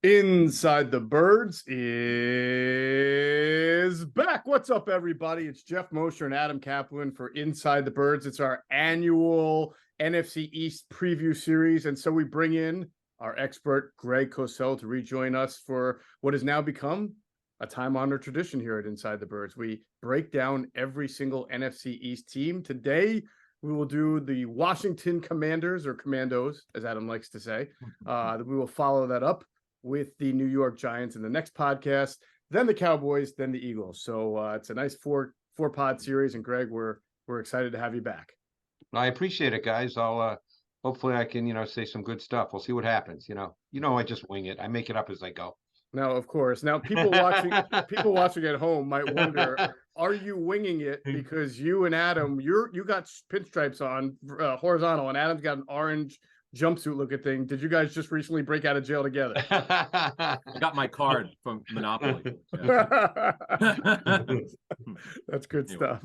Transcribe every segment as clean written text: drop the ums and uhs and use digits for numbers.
Inside the Birds is back. What's up, everybody? It's Geoff, Mosher, and Adam Caplan for Inside the Birds. It's our annual NFC East Preview Series, and so we bring in our expert, Greg Cosell, to rejoin us for what has now become a time-honored tradition here at Inside the Birds. We break down every single NFC East team. Today, we will do the Washington Commanders, or Commandos, as Adam likes to say. We will follow that up with the New York Giants in the next podcast, then the Cowboys, then the Eagles. So it's a nice four pod series, and Greg, we're excited to have you back. I appreciate it, guys. I'll hopefully I can say some good stuff. We'll see what happens. I just wing it. I make it up as I go. Now, of course. Now, people watching at home might wonder: are you winging it because you and Adam, you got pinstripes on horizontal, and Adam's got an orange jumpsuit looking thing? Did you guys just recently break out of jail together? I got my card from Monopoly. That's good stuff.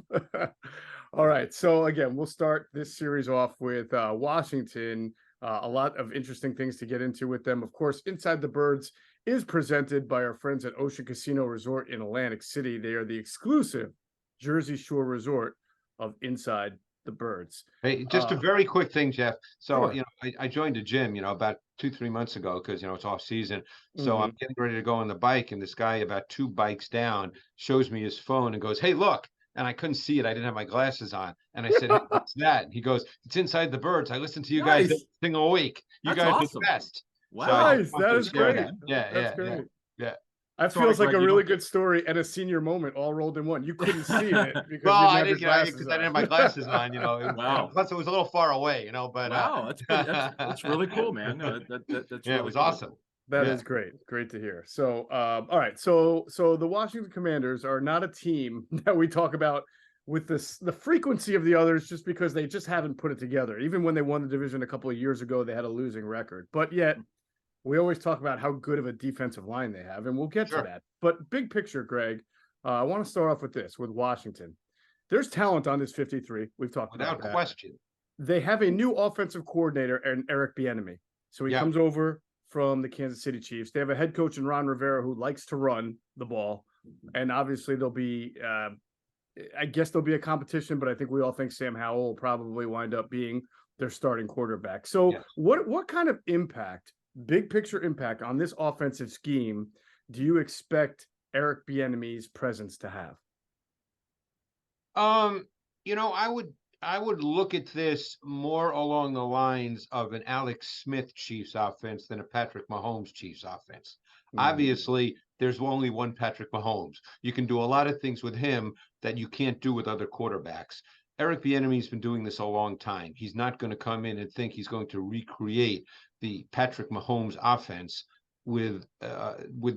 All right. So again, we'll start this series off with Washington. A lot of interesting things to get into with them. Of course, Inside the Birds is presented by our friends at Ocean Casino Resort in Atlantic City. They are the exclusive Jersey Shore resort of Inside the Birds. Hey, just a very quick thing, Geoff. So, sure. I joined a gym, about 2-3 months ago because, it's off season. So I'm getting ready to go on the bike, and this guy about 2 bikes down shows me his phone and goes, "Hey, look." And I couldn't see it. I didn't have my glasses on. And I said, "Hey, what's that?" And he goes, "It's Inside the Birds. I listen to you guys every single week. You guys are the best." Wow. So nice. That is great. That's great. Yeah. That feels like a really good story and a senior moment all rolled in one. You couldn't see it because I didn't have my glasses on. Wow. Plus, it was a little far away. But wow, that's really cool, man. That's it really was cool. awesome. That is great to hear. So, all right. So the Washington Commanders are not a team that we talk about with the frequency of the others, just because they just haven't put it together. Even when they won the division a couple of years ago, they had a losing record, but yet we always talk about how good of a defensive line they have, and we'll get to that. But big picture, Greg, I want to start off with this, with Washington. There's talent on this 53. We've talked about that. Without question. They have a new offensive coordinator, Eric Bieniemy. So he comes over from the Kansas City Chiefs. They have a head coach in Ron Rivera who likes to run the ball. And obviously there'll be, I guess there'll be a competition, but I think we all think Sam Howell will probably wind up being their starting quarterback. So what kind of impact, big picture impact on this offensive scheme do you expect Eric Bieniemy's presence to have? I would look at this more along the lines of an Alex Smith Chiefs offense than a Patrick Mahomes Chiefs offense. Obviously, there's only one Patrick Mahomes. You can do a lot of things with him that you can't do with other quarterbacks. Eric Bieniemy's been doing this a long time. He's not going to come in and think he's going to recreate the Patrick Mahomes offense with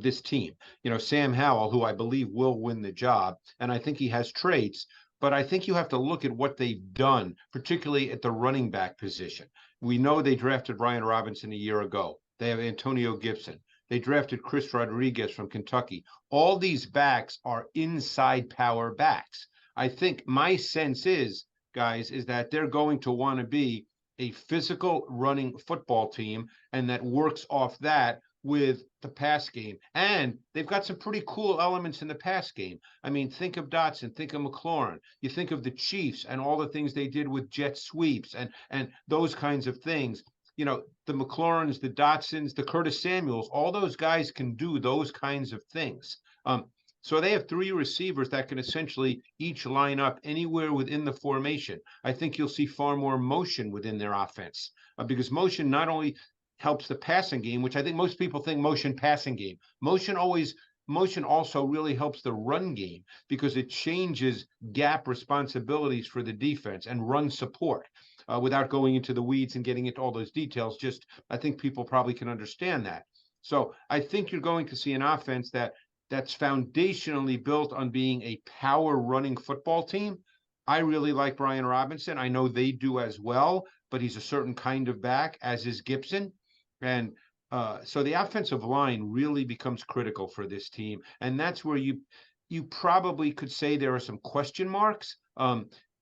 this team. Sam Howell, who I believe will win the job, and I think he has traits, but I think you have to look at what they've done, particularly at the running back position. We know they drafted Brian Robinson a year ago. They have Antonio Gibson. They drafted Chris Rodriguez from Kentucky. All these backs are inside power backs. I think my sense is, guys, is that they're going to want to be a physical running football team, and that works off that with the pass game. And they've got some pretty cool elements in the pass game. I mean, think of Dotson, think of McLaurin. You think of the Chiefs and all the things they did with jet sweeps and those kinds of things. The McLaurins, the Dotsons, the Curtis Samuels, all those guys can do those kinds of things. So they have 3 receivers that can essentially each line up anywhere within the formation. I think you'll see far more motion within their offense because motion not only helps the passing game, which I think most people think motion passing game. Motion also really helps the run game because it changes gap responsibilities for the defense and run support. Without going into the weeds and getting into all those details, just I think people probably can understand that. So I think you're going to see an offense that's foundationally built on being a power running football team. I really like Brian Robinson. I know they do as well, but he's a certain kind of back, as is Gibson. And so the offensive line really becomes critical for this team. And that's where you probably could say there are some question marks.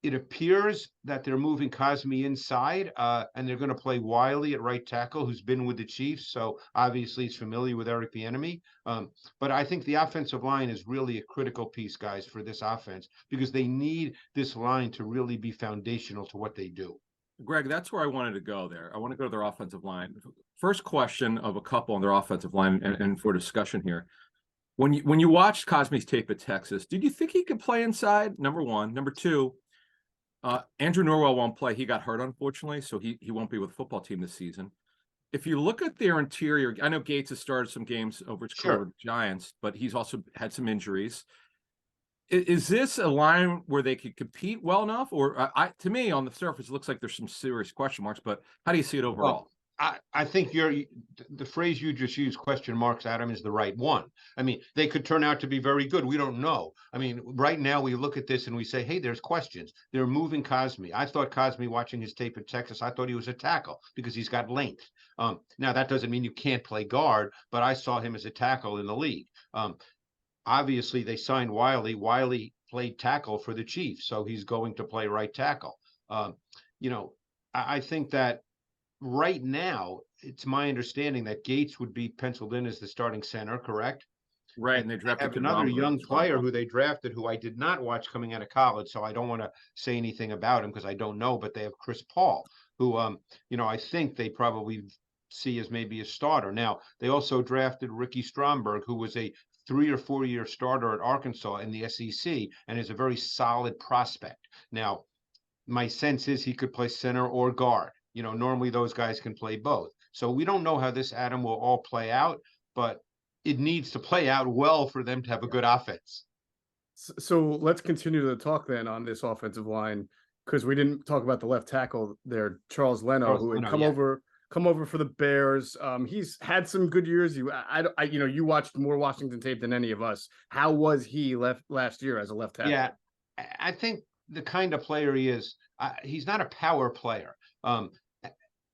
It appears that they're moving Cosme inside, and they're going to play Wiley at right tackle, who's been with the Chiefs, so obviously he's familiar with Eric Bieniemy. But I think the offensive line is really a critical piece, guys, for this offense, because they need this line to really be foundational to what they do. Greg, that's where I wanted to go there. I want to go to their offensive line. First question of a couple on their offensive line, and for discussion here. When you watched Cosme's tape at Texas, did you think he could play inside? Number one. Number two, Andrew Norwell won't play. He got hurt, unfortunately, so he won't be with the football team this season. If you look at their interior, I know Gates has started some games over his career with the Giants, but he's also had some injuries. Is this a line where they could compete well enough? Or to me, on the surface, it looks like there's some serious question marks, but how do you see it overall? Well, I think the phrase you just used, question marks, Adam, is the right one. I mean, they could turn out to be very good. We don't know. I mean, right now we look at this and we say, hey, there's questions. They're moving Cosme. I thought Cosme, watching his tape at Texas, I thought he was a tackle because he's got length. Now, that doesn't mean you can't play guard, but I saw him as a tackle in the league. Obviously, they signed Wiley. Wiley played tackle for the Chiefs, so he's going to play right tackle. I think that right now, it's my understanding that Gates would be penciled in as the starting center, correct? Right, and they drafted another young player who they drafted, who I did not watch coming out of college, so I don't want to say anything about him because I don't know. But they have Chris Paul, who I think they probably see as maybe a starter. Now they also drafted Ricky Stromberg, who was a 3 or 4 year starter at Arkansas in the SEC and is a very solid prospect. Now, my sense is he could play center or guard. Normally those guys can play both. So we don't know how this, Adam, will all play out, but it needs to play out well for them to have a good offense. So let's continue the talk then on this offensive line, because we didn't talk about the left tackle there, Charles Leno, who had come over for the Bears. He's had some good years. You watched more Washington tape than any of us. How was he last year as a left tackle? Yeah, I think the kind of player he is, he's not a power player.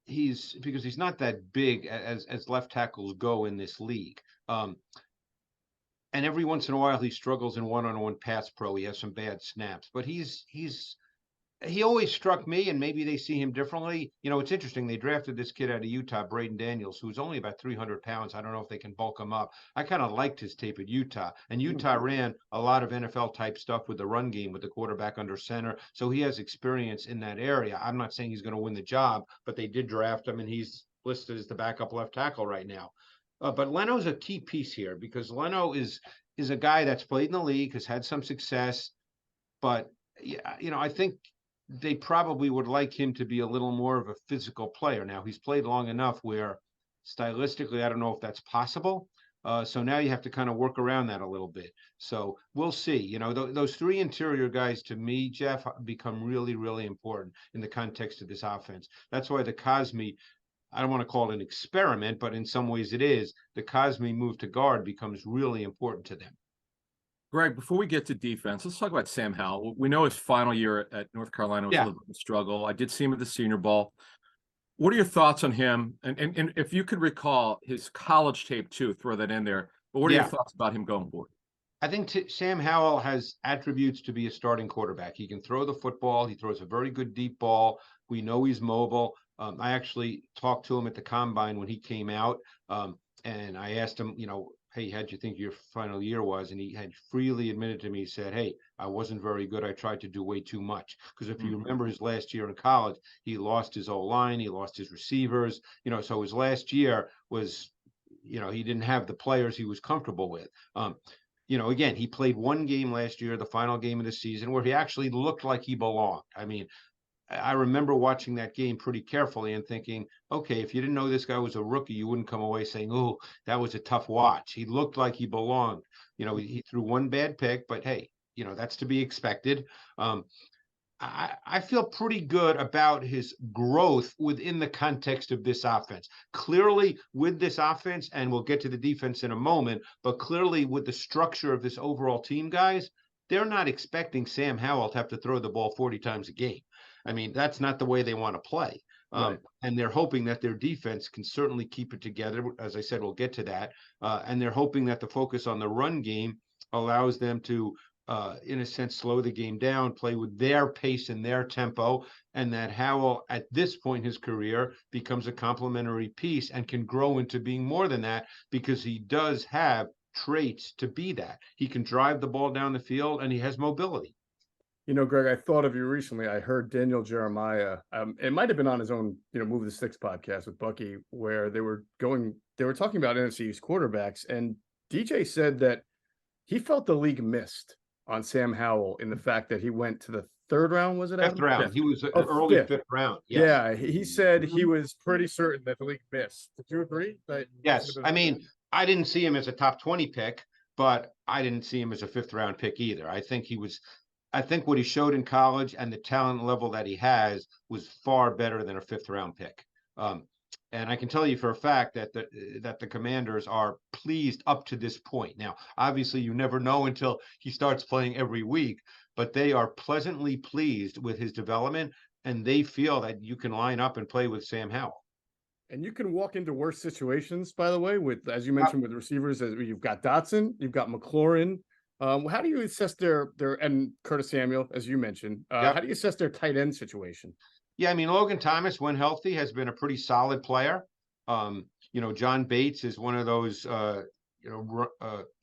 Because he's not that big as left tackles go in this league. And every once in a while he struggles in one-on-one pass pro. He has some bad snaps, but he always struck me, and maybe they see him differently. It's interesting. They drafted this kid out of Utah, Braden Daniels, who's only about 300 pounds. I don't know if they can bulk him up. I kind of liked his tape at Utah, and Utah ran a lot of NFL type stuff with the run game, with the quarterback under center. So he has experience in that area. I'm not saying he's going to win the job, but they did draft him, and he's listed as the backup left tackle right now. But Leno's a key piece here, because Leno is a guy that's played in the league, has had some success, but I think they probably would like him to be a little more of a physical player. Now, he's played long enough where stylistically, I don't know if that's possible. So now you have to kind of work around that a little bit. So we'll see. Those three interior guys, to me, Geoff, become really, really important in the context of this offense. That's why the Cosme, I don't want to call it an experiment, but in some ways it is. The Cosme move to guard becomes really important to them. Greg, before we get to defense, let's talk about Sam Howell. We know his final year at North Carolina was a little bit of a struggle. I did see him at the Senior Bowl. What are your thoughts on him? And if you could recall his college tape too, throw that in there. But what are your thoughts about him going forward? I think Sam Howell has attributes to be a starting quarterback. He can throw the football. He throws a very good deep ball. We know he's mobile. I actually talked to him at the Combine when he came out, and I asked him, hey, how'd you think your final year was? And he had freely admitted to me, he said, hey, I wasn't very good. I tried to do way too much. Because if you remember his last year in college, he lost his O-line, he lost his receivers, so his last year was, he didn't have the players he was comfortable with. Again, he played one game last year, the final game of the season, where he actually looked like he belonged. I mean, I remember watching that game pretty carefully and thinking, okay, if you didn't know this guy was a rookie, you wouldn't come away saying, oh, that was a tough watch. He looked like he belonged. He threw one bad pick, but hey, that's to be expected. I feel pretty good about his growth within the context of this offense. Clearly, with this offense, and we'll get to the defense in a moment, but clearly with the structure of this overall team, guys, they're not expecting Sam Howell to have to throw the ball 40 times a game. I mean, that's not the way they want to play. Right. And they're hoping that their defense can certainly keep it together. As I said, we'll get to that. And they're hoping that the focus on the run game allows them to in a sense, slow the game down, play with their pace and their tempo, and that Howell, at this point in his career, becomes a complementary piece and can grow into being more than that because he does have traits to be that. He can drive the ball down the field and he has mobility. You know, Greg, I thought of you recently. I heard Daniel Jeremiah. It might have been on his own, Move the Sticks podcast with Bucky, where they were talking about NFC East quarterbacks, and DJ said that he felt the league missed on Sam Howell in the fact that he went to the third round. Was it Fifth round? Fifth. He was an early fifth round. Yes. Yeah, he said he was pretty certain that the league missed. Did you agree? Yes. I mean, I didn't see him as a top 20 pick, but I didn't see him as a fifth round pick either. I think what he showed in college and the talent level that he has was far better than a fifth round pick. And I can tell you for a fact that the Commanders are pleased up to this point. Now, obviously, you never know until he starts playing every week, but they are pleasantly pleased with his development, and they feel that you can line up and play with Sam Howell. And you can walk into worse situations, by the way, with, as you mentioned, with receivers. You've got Dotson, you've got McLaurin. How do you assess their and Curtis Samuel, as you mentioned? How do you assess their tight end situation? Yeah, I mean, Logan Thomas, when healthy, has been a pretty solid player. John Bates is one of those,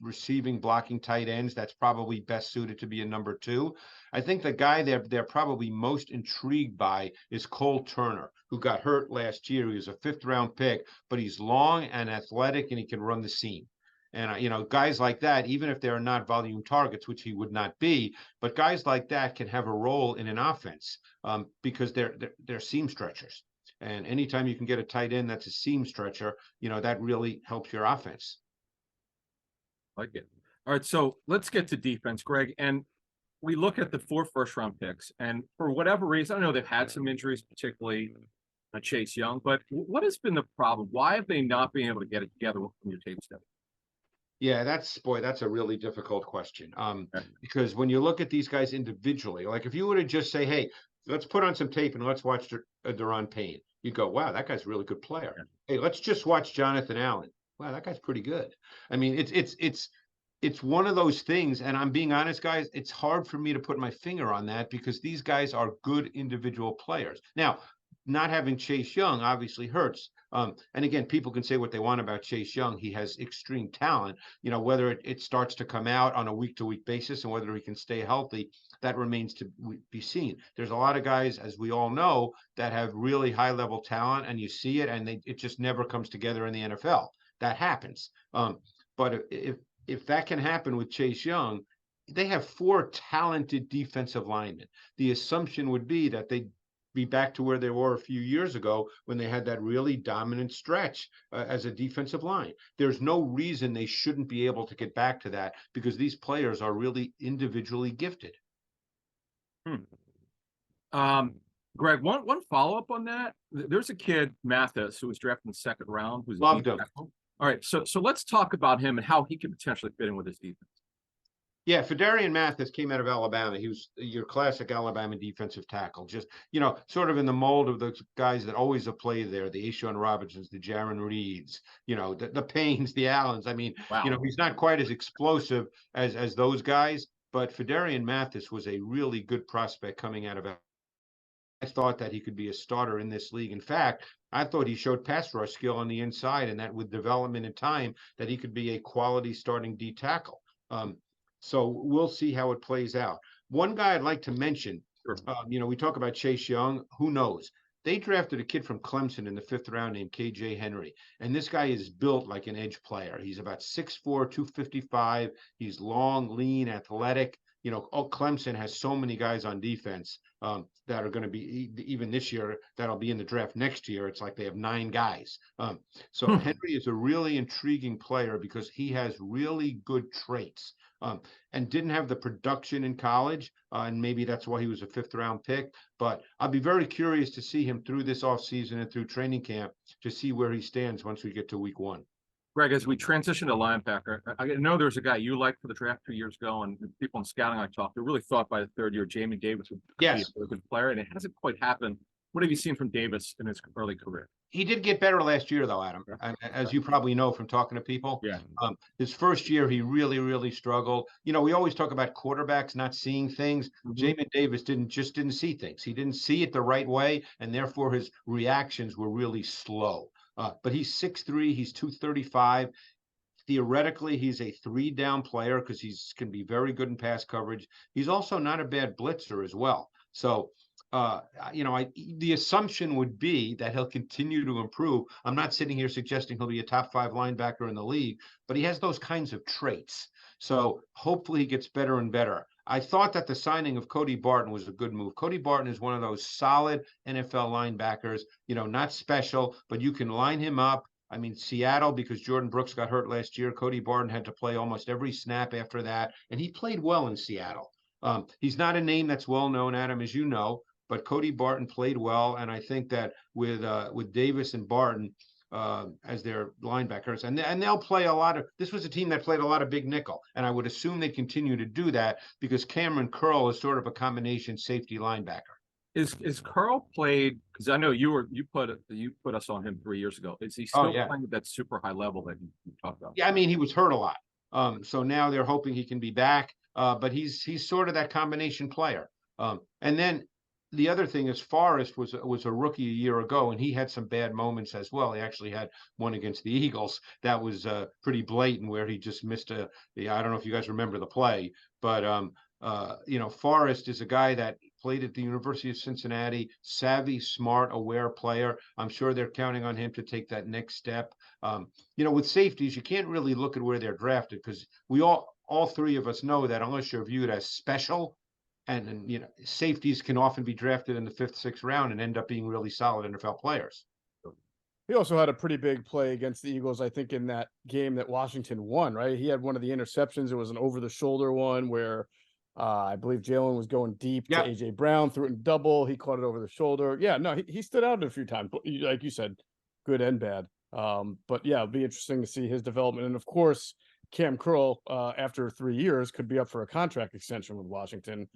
receiving blocking tight ends that's probably best suited to be a number 2. I think the guy they're probably most intrigued by is Cole Turner, who got hurt last year. He was a fifth round pick, but he's long and athletic and he can run the seam. And, guys like that, even if they're not volume targets, which he would not be, but guys like that can have a role in an offense because they're seam stretchers. And anytime you can get a tight end that's a seam stretcher, that really helps your offense. Like it. All right, so let's get to defense, Greg. And we look at the 4 first-round picks, and for whatever reason, I know they've had some injuries, particularly Chase Young, but what has been the problem? Why have they not been able to get it together from your tape study? Yeah, that's a really difficult question. Because when you look at these guys individually, like if you were to just say, hey, let's put on some tape and let's watch Daron Payne, you'd go, wow, that guy's a really good player. Yeah. Hey, let's just watch Jonathan Allen. Wow, that guy's pretty good. I mean, it's one of those things, and I'm being honest, guys, it's hard for me to put my finger on that because these guys are good individual players. Now, not having Chase Young obviously hurts. And again, people can say what they want about Chase Young. He has extreme talent. Whether it starts to come out on a week-to-week basis and whether he can stay healthy, that remains to be seen. There's a lot of guys, as we all know, that have really high-level talent, and you see it, and it just never comes together in the NFL. That happens. But if that can happen with Chase Young, they have 4 talented defensive linemen. The assumption would be that they'd be back to where they were a few years ago when they had that really dominant stretch as a defensive line. There's no reason they shouldn't be able to get back to that because these players are really individually gifted. Greg, one follow-up on that. There's a kid, Mathis, who was drafted in the 2nd round. Who's loved him. All right, so let's talk about him and how he could potentially fit in with his defense. Yeah, Fedarian Mathis came out of Alabama. He was your classic Alabama defensive tackle, just, sort of in the mold of those guys that always have played there, the Ashawn Robinsons, the Jaron Reeds, the Paynes, the Allens. I mean, wow. He's not quite as explosive as those guys, but Fedarian Mathis was a really good prospect coming out of Alabama. I thought that he could be a starter in this league. In fact, I thought he showed pass rush skill on the inside and that with development and time that he could be a quality starting D tackle. So we'll see how it plays out. One guy I'd like to mention, we talk about Chase Young. Who knows? They drafted a kid from Clemson in the 5th round named KJ Henry. And this guy is built like an edge player. He's about 6'4", 255. He's long, lean, athletic. Clemson has so many guys on defense that are going to be, even this year, that'll be in the draft next year. It's like they have 9 guys. So Henry is a really intriguing player because he has really good traits. And didn't have the production in college, and maybe that's why he was a 5th round pick. But I'll be very curious to see him through this offseason and through training camp to see where he stands once we get to week 1. Greg, as we transition to linebacker, I know there's a guy you liked for the draft 2 years ago, and people in scouting I talked to really thought by the 3rd year Jamie Davis would be a good player, and it hasn't quite happened What have you seen from Davis in his early career? He did get better last year, though, Adam. As you probably know from talking to people. Yeah. His first year, he really, really struggled. We always talk about quarterbacks not seeing things. Jamin Davis didn't see things. He didn't see it the right way, and therefore his reactions were really slow. But he's 6'3", he's 235. Theoretically, he's a 3-down player because can be very good in pass coverage. He's also not a bad blitzer as well. So, the assumption would be that he'll continue to improve. I'm not sitting here suggesting he'll be a top 5 linebacker in the league, but he has those kinds of traits. So hopefully he gets better and better. I thought that the signing of Cody Barton was a good move. Cody Barton is one of those solid NFL linebackers, not special, but you can line him up. I mean, Seattle, because Jordan Brooks got hurt last year, Cody Barton had to play almost every snap after that, and he played well in Seattle. He's not a name that's well known, Adam, as you know, but Cody Barton played well, and I think that with Davis and Barton as their linebackers, and they'll play a lot of. This was a team that played a lot of big nickel, and I would assume they continue to do that because Cameron Curl is sort of a combination safety linebacker. Is Curl played? Because I know you put us on him 3 years ago. Is he still playing at that super high level that you talked about? Yeah, I mean, he was hurt a lot, so now they're hoping he can be back. But he's sort of that combination player. And then the other thing is Forrest was a rookie a year ago, and he had some bad moments as well. He actually had one against the Eagles that was pretty blatant, where he just missed I don't know if you guys remember the play, but Forrest is a guy that played at the University of Cincinnati, savvy, smart, aware player. I'm sure they're counting on him to take that next step. With safeties, you can't really look at where they're drafted because all three of us know that unless you're viewed as special, and safeties can often be drafted in the 5th, 6th round and end up being really solid NFL players. He also had a pretty big play against the Eagles, I think, in that game that Washington won, right? He had one of the interceptions. It was an over-the-shoulder one where I believe Jalen was going deep to A.J. Brown, threw it in double. He caught it over the shoulder. Yeah, no, he stood out a few times, like you said, good and bad. But yeah, it'll be interesting to see his development. And of course, Cam Curl, after 3 years, could be up for a contract extension with Washington.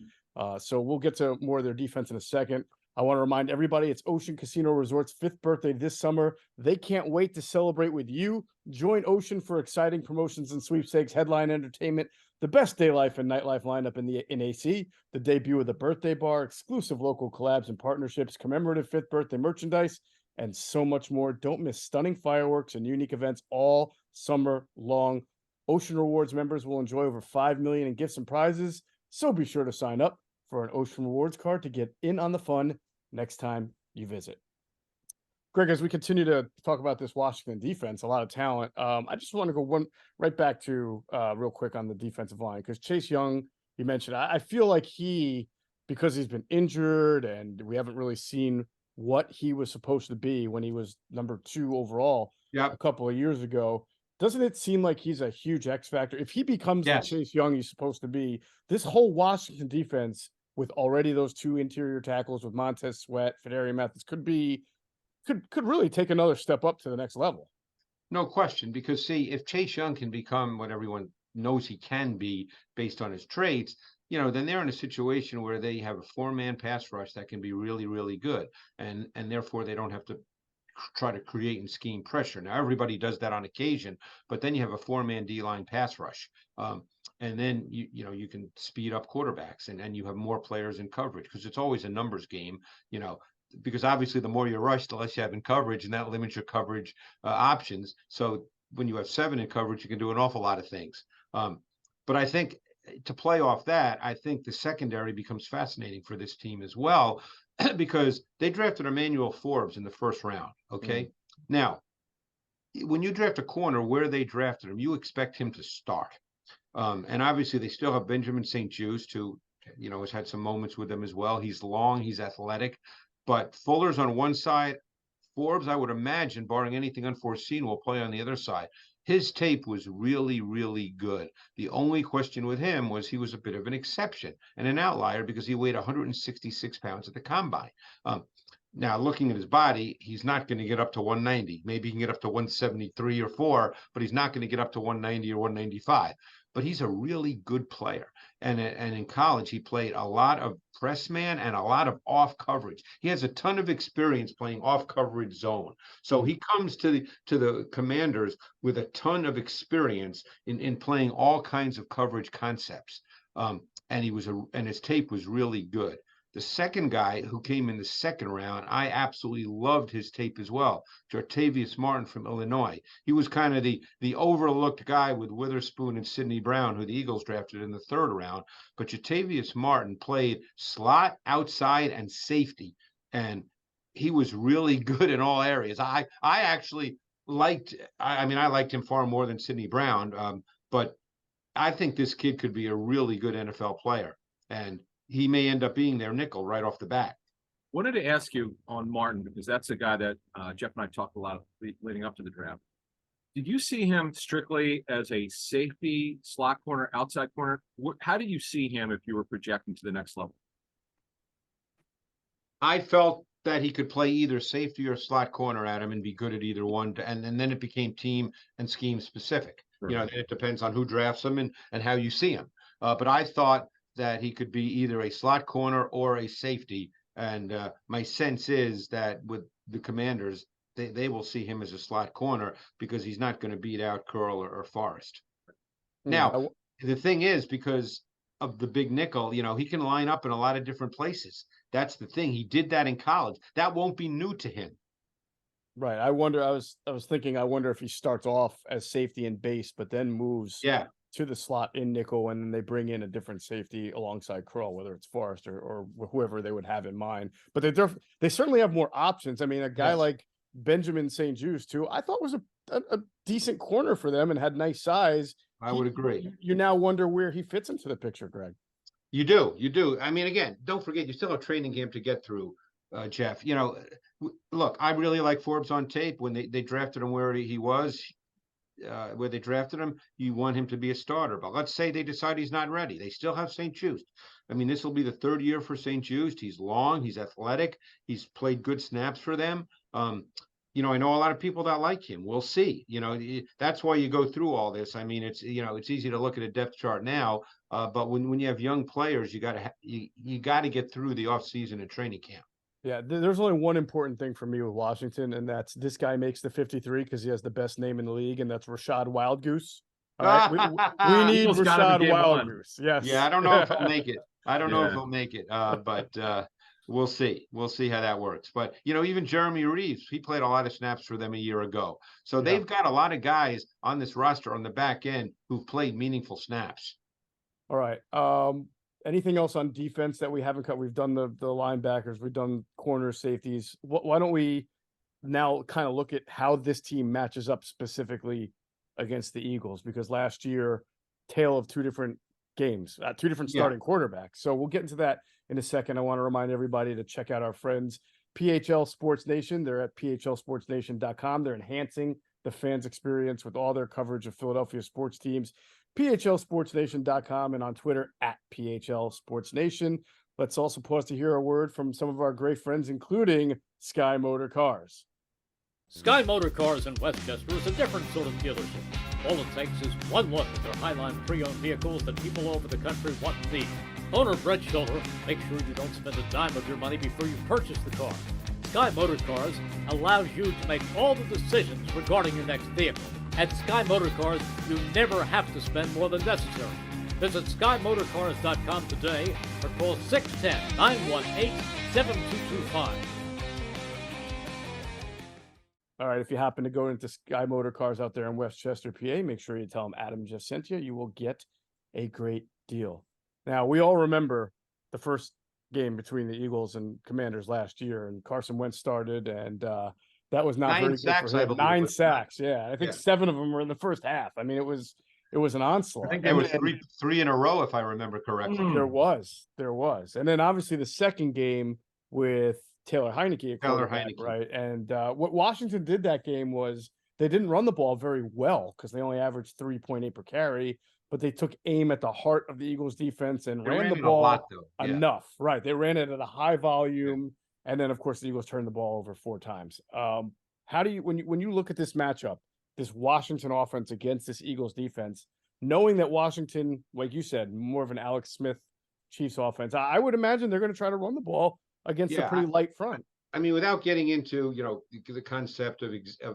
So we'll get to more of their defense in a second. I want to remind everybody it's Ocean Casino Resort's 5th birthday this summer. They can't wait to celebrate with you. Join Ocean for exciting promotions and sweepstakes, headline entertainment, the best day life and nightlife lineup in the NAC, the debut of the birthday bar, exclusive local collabs and partnerships, commemorative 5th birthday merchandise, and so much more. Don't miss stunning fireworks and unique events all summer long. Ocean Rewards members will enjoy over $5 million in gifts and prizes, so be sure to sign up for an Ocean Rewards card to get in on the fun next time you visit. Greg, as we continue to talk about this Washington defense, a lot of talent, I just want to go right back to real quick on the defensive line, because Chase Young, you mentioned, I feel like because he's been injured and we haven't really seen what he was supposed to be when he was number 2 overall a couple of years ago. Doesn't it seem like he's a huge X factor? If he becomes the Chase Young he's supposed to be, this whole Washington defense, with already those 2 interior tackles with Montez Sweat, Fedarian Mathis, could really take another step up to the next level. No question, because see, if Chase Young can become what everyone knows he can be based on his traits, then they're in a situation where they have a 4-man pass rush that can be really, really good, and therefore they don't have to try to create and scheme pressure. Now everybody does that on occasion, but then you have a 4-man D-line pass rush, and then you can speed up quarterbacks, and you have more players in coverage, because it's always a numbers game, because obviously the more you rush, the less you have in coverage, and that limits your coverage options. So when you have 7 in coverage, you can do an awful lot of things. But I think to play off that, I think the secondary becomes fascinating for this team as well, because they drafted Emmanuel Forbes in the 1st round. Okay. Now, when you draft a corner where they drafted him, you expect him to start. And obviously they still have Benjamin St-Juste, who, has had some moments with them as well. He's long, he's athletic, but Fuller's on one side. Forbes, I would imagine, barring anything unforeseen, will play on the other side. His tape was really, really good. The only question with him was he was a bit of an exception and an outlier because he weighed 166 pounds at the combine. Now, looking at his body, he's not going to get up to 190. Maybe he can get up to 173 or 4, but he's not going to get up to 190 or 195. but he's a really good player. And in college, he played a lot of press man and a lot of off coverage. He has a ton of experience playing off coverage zone. So he comes to the Commanders with a ton of experience in playing all kinds of coverage concepts. And his tape was really good. The second guy who came in the second round, I absolutely loved his tape as well. Jartavius Martin from Illinois. He was kind of the overlooked guy with Witherspoon and Sidney Brown, who the Eagles drafted in the third round. But Jartavius Martin played slot, outside, and safety, and he was really good in all areas. I actually liked. I liked him far more than Sidney Brown, but I think this kid could be a really good NFL player, and he may end up being their nickel right off the bat. Wanted to ask you on Martin, because that's a guy that Geoff and I talked a lot leading up to the draft. Did you see him strictly as a safety, slot corner, outside corner? How did you see him if you were projecting to the next level? I felt that he could play either safety or slot corner at him and be good at either one. And then it became team and scheme specific. Sure. It depends on who drafts him and how you see him. But I thought that he could be either a slot corner or a safety. And my sense is that with the Commanders, they will see him as a slot corner because he's not going to beat out Curl or Forrest. Now, the thing is, because of the big nickel, he can line up in a lot of different places. That's the thing. He did that in college. That won't be new to him. Right. I wonder if he starts off as safety and base, but then moves to the slot in nickel, and then they bring in a different safety alongside Curl, whether it's Forrest or whoever they would have in mind. But they certainly have more options. I mean, a guy like Benjamin St-Juste, too, I thought was a decent corner for them and had nice size. I would agree. You now wonder where he fits into the picture, Greg. You do. I mean, again, don't forget, you still have a training camp to get through, Geoff. Look, I really like Forbes on tape. When they drafted him where he was, where they drafted him, you want him to be a starter. But let's say they decide he's not ready. They still have St-Juste. I mean, this will be the third year for St-Juste. He's long. He's athletic. He's played good snaps for them. I know a lot of people that like him. We'll see. That's why you go through all this. I mean, it's easy to look at a depth chart now, but when you have young players, you got to get through the offseason and training camp. Yeah, there's only one important thing for me with Washington, and that's this guy makes the 53 because he has the best name in the league, and that's Rashad Wildgoose. All right, we need Rashad Wildgoose. Yes. Yeah, I don't know if he'll make it. But we'll see. We'll see how that works. But, even Jeremy Reeves, he played a lot of snaps for them a year ago. So they've got a lot of guys on this roster on the back end who've played meaningful snaps. All right. Anything else on defense that we haven't cut? We've done the linebackers. We've done corner safeties. Why don't we now kind of look at how this team matches up specifically against the Eagles? Because last year, tale of two different games, two different starting quarterbacks. So we'll get into that in a second. I want to remind everybody to check out our friends, PHL Sports Nation. They're at phlsportsnation.com. They're enhancing the fans' experience with all their coverage of Philadelphia sports teams. phlsportsnation.com and on Twitter at phlsportsnation. Let's also pause to hear a word from some of our great friends, including Sky Motor Cars. Sky Motor Cars in Westchester is a different sort of dealership. All it takes is one look at their Highline pre-owned vehicles that people all over the country want and need. Owner Brett Schiller, make sure you don't spend a dime of your money before you purchase the car. Sky Motor Cars allows you to make all the decisions regarding your next vehicle. At Sky Motor Cars, you never have to spend more than necessary. Visit SkyMotorCars.com today or call 610-918-7225. All right, if you happen to go into Sky Motor Cars out there in Westchester, PA, make sure you tell them Adam just sent you. You will get a great deal. Now, we all remember the first game between the Eagles and Commanders last year, and Carson Wentz started, and that was not very good for him. 9 sacks, yeah. I think 7 of them were in the first half. I mean, it was an onslaught. I think there was three in a row, if I remember correctly. There was. And then obviously the second game with Taylor Heineke, right? And what Washington did that game was they didn't run the ball very well because they only averaged 3.8 per carry, but they took aim at the heart of the Eagles defense and ran the ball enough. Right. They ran it at a high volume. And then, of course, the Eagles turned the ball over 4 times. How do you, when you look at this matchup, this Washington offense against this Eagles defense, knowing that Washington, like you said, more of an Alex Smith Chiefs offense, I would imagine they're going to try to run the ball against a pretty light front. I mean, without getting into, the concept of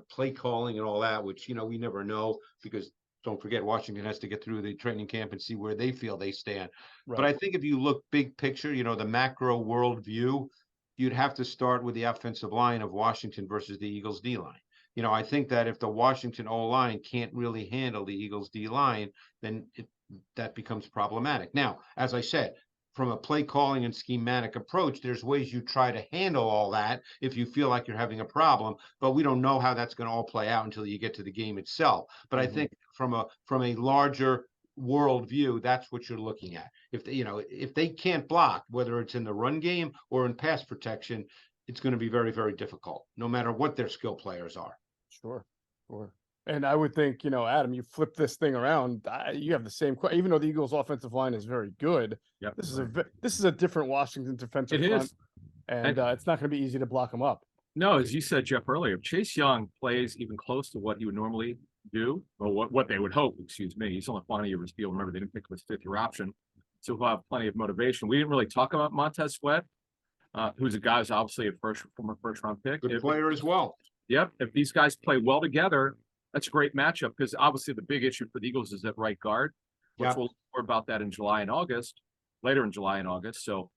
play calling and all that, which, we never know, because don't forget, Washington has to get through the training camp and see where they feel they stand. Right. But I think if you look big picture, the macro world view, you'd have to start with the offensive line of Washington versus the Eagles D line. I think that if the Washington O line can't really handle the Eagles D line, then that becomes problematic. Now, as I said, from a play calling and schematic approach, there's ways you try to handle all that if you feel like you're having a problem, but we don't know how that's going to all play out until you get to the game itself. But I think from a larger world view, that's what you're looking at. If they can't block, whether it's in the run game or in pass protection, it's going to be very, very difficult, no matter what their skill players are. Sure. And I would think, Adam, you flip this thing around, you have the same question. Even though the Eagles' offensive line is very good, this is a different Washington defensive front, and it's not going to be easy to block them up. No, as you said, Geoff, earlier, if Chase Young plays even close to what he would normally do, or what they would hope, excuse me, he's only final year of his deal. Remember, they didn't pick him as fifth-year option, so he'll have plenty of motivation. We didn't really talk about Montez Sweat, who's a guy who's obviously a former first-round pick. Good player as well. Yep. If these guys play well together, that's a great matchup, because obviously the big issue for the Eagles is at right guard, which we'll learn more about that in later in July and August. So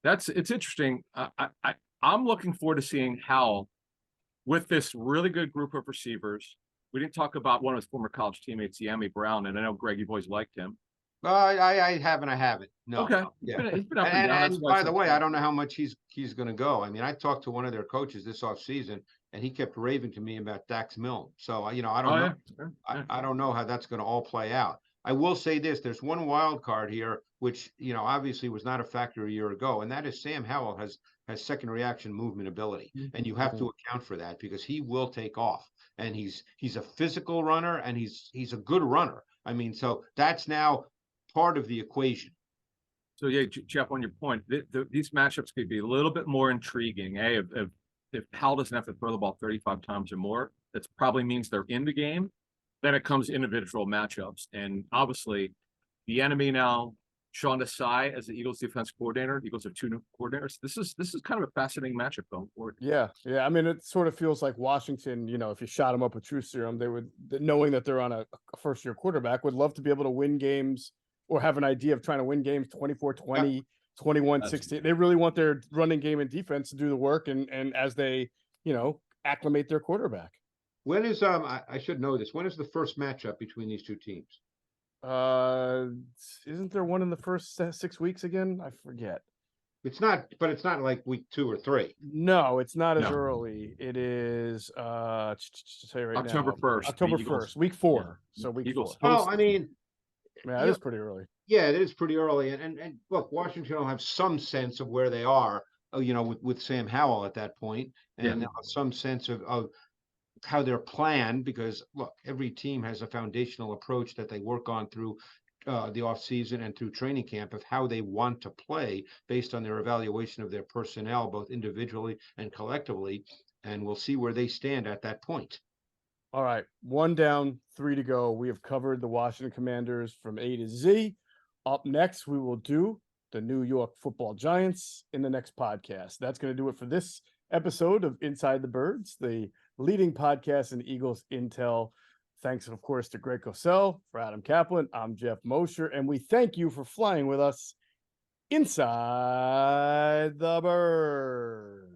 it's interesting. I'm looking forward to seeing Howell with this really good group of receivers. We didn't talk about one of his former college teammates, Yami Brown, and I know, Greg, you've always liked him. I haven't. No. Okay. Yeah. He's been up and down. And by the way, I don't know how much he's going to go. I mean, I talked to one of their coaches this offseason, and he kept raving to me about Dax Milne. So, I don't know. Yeah. I don't know how that's going to all play out. I will say this: there's one wild card here, which obviously was not a factor a year ago, and that is Sam Howell has second reaction movement ability, and you have to account for that, because he will take off, and he's a physical runner, and he's a good runner. I mean, so that's now part of the equation. So yeah, Geoff, on your point, these matchups could be a little bit more intriguing. If Howell doesn't have to throw the ball 35 times or more, that probably means they're in the game. Then it comes individual matchups, and obviously the enemy now, Sean Desai as the Eagles defense coordinator. The Eagles have two new coordinators. This is kind of a fascinating matchup going forward. Yeah. I mean, it sort of feels like Washington, if you shot them up with truth serum, they would, knowing that they're on a first-year quarterback, would love to be able to win games or have an idea of trying to win games 24-20, 21-16. They really want their running game and defense to do the work, and as they, acclimate their quarterback. When is I should know this. When is the first matchup between these two teams? Isn't there one in the first 6 weeks again? I forget. It's not like week 2 or 3. No, it's not as early. It is say right October 1st. October 1st, week 4. So week Eagles 4. Oh, I mean, it is pretty early. Yeah, it is pretty early. And look, Washington will have some sense of where they are, with Sam Howell at that point, and they'll have some sense of how they're planned, because look, every team has a foundational approach that they work on through the offseason and through training camp of how they want to play based on their evaluation of their personnel, both individually and collectively. And we'll see where they stand at that point. All right. 1 down, 3 to go. We have covered the Washington Commanders from A to Z. Up next, we will do the New York Football Giants in the next podcast. That's going to do it for this episode of Inside the Birds, the leading podcast in Eagles intel. Thanks, of course, to Greg Cosell. For Adam Caplan, I'm Geoff Mosher, and we thank you for flying with us inside the Birds.